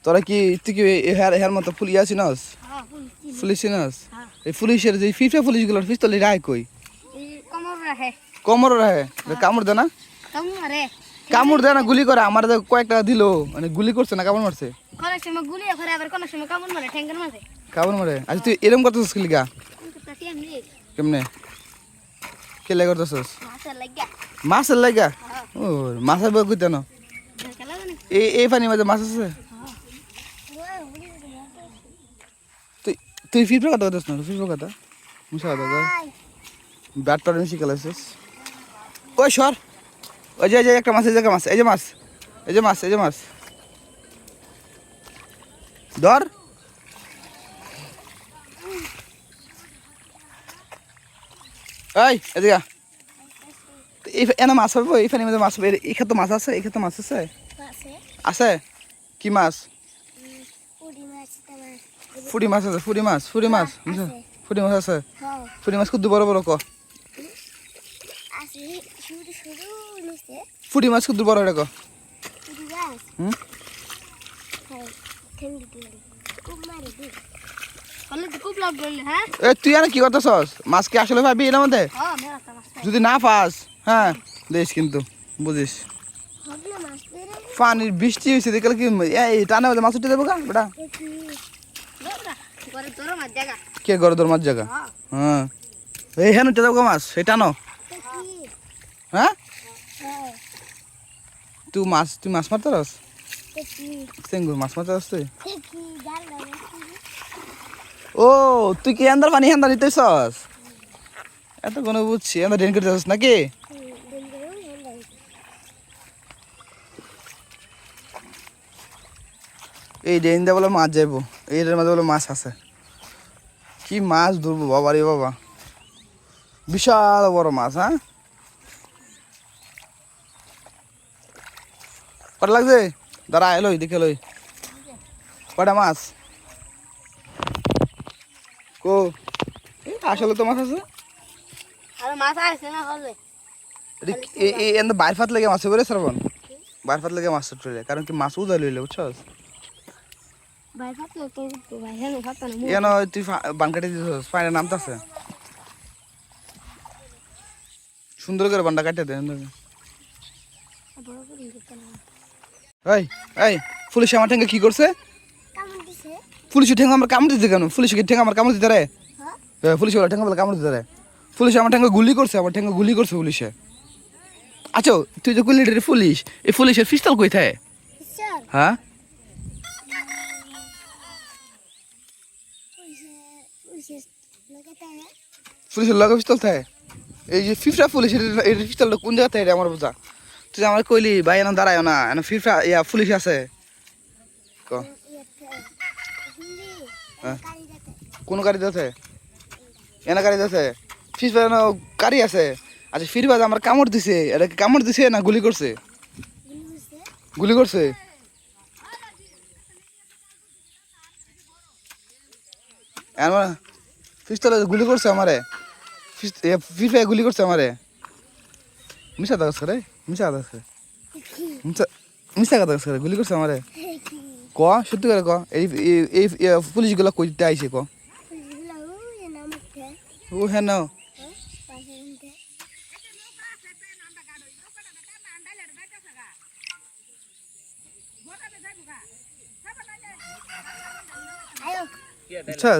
তোরা কি তুই কি হেয়ার মতো ফুল ইয়া চিনস? পুলিশ চিনস? এই পুলিশের যে ফিফা পুলিশগুলোর পিস্তল রায় কই? কোমর রাহে কামড় দে না? কামড় দেয় না গুলি করে আমার কয়েকটা দিল মানে গুলি করছে না কামড় মারছে? কামড় মারে। আচ্ছা তুই এরকম করতেছিস কি লিগা? কেমনে খেলে করতেছিস? মাছের লাগা? ও মাছের বই কইতে না এই পানি মাঝে মাছ আছে? তুই তুই ফিফা কথা করতেছ না? ফিফা কথা মুসা কথা ব্যাট পার মিশি খেলাছিস? ওই সর ওই যে একটা মাছ এই যে মাছ এই যে মাছ এই যে মাছ এই যে মাছ ধর। এই এদিকে এনে মাছ পাবো এই পানির মধ্যে মাছ পাবো এই ক্ষেত্রে মাছ আছে? এই ক্ষেত্রে মাছ আছে? আছে কি মাছ? ফুটি মাছ আছে? ফুটি মাছ ফুটি মাছ ফুটি মাছ আছে? ফুটি মাছ খুব বড় বড় ক ফুটি মাছ খুব বড় এটা ক তুই আর কি করতেছস? মাছ কি আসলে পাবি এর মধ্যে? যদি না পাস হ্যাঁ দেশ কিন্তু বুঝিস পানির বৃষ্টি হয়েছে দেখলে কি টানে মাছ উঠে দেবো গা বেটা কে গড়ে তোর মাছ জায়গা? হ্যাঁ এই হ্যাঁ উঠে দেবো মাছ সেই টানো হ্যাঁ তুই মাছ মারতে রস চেঙ্গুর মাছ মারতে রস তুই? ও তুই কি এন্দার পানি হেন্দার নিতেছস? এত কোনো বুঝছি এন্দার ড্রেন করতেছস নাকি? এই ড্রেন দিয়ে বলে মাছ যাইবো এইটার মধ্যে বলে মাছ আছে কি মাছ ধরবো বাবা রে বাবা বিশাল বড় মাছ। হ্যাঁ কটা লাগছে? দাঁড়া এলোই দেখে লই কটা মাছ কো আসলে তো মাছ আছে বাইর ফাত লেগে মাছ বেড়ে শ্রাবণ বাইর ফাত লেগে মাছ চলে কারণ কি মাছ উদা লইলে বুঝছস কেন তুই বান কাটি দিছস পানি নামতাছে সুন্দর করে বানটা কাটে দে। এই এই পুলিশ আমার ঠেঙ্গে কি করছে? পুলিশের ঠেঙ্গা আমার কামড় দিতে কেন? পুলিশের ঠেঙ্গা আমার কামড় দিতে রে? পুলিশ ঠেঙ্গা বলে কামড় দিতে রে? পুলিশ আমার ঠেঙ্গা গুলি করছে আমার ঠেঙ্গা গুলি করছে পুলিশে। আচ্ছা তুই যে গুলি পুলিশ এই পুলিশের পিস্তল কই থাকে? হ্যাঁ পুলিশের লগে পিস্তল থাকে? এই যে ফিফা পুলিশের এই পিস্তলটা কোন জায়গা থেকে আমার বোঝা? তুই আমার কইলি ভাই এনে দাঁড়ায় না এনে ফিফা ইয়া পুলিশ আছে কোন গাড়িতে আছে? এনে গাড়িতে আছে ফিফা গাড়ি আছে? আচ্ছা ফিরবাজ আমার কামড় দিছে এটা কামড় দিছে না গুলি করছে? গুলি করছে পিস্তলে গুলি করছে আমারে ফিফা গুলি করছে আমারে মিশা দাস করে মিশা দাস করে মিশা কথা করে গুলি করছে আমারে ক সত্যি করে ক এই এই পুলিশগুলো কইতে আইছে ক ও হ্যাঁ না আচ্ছা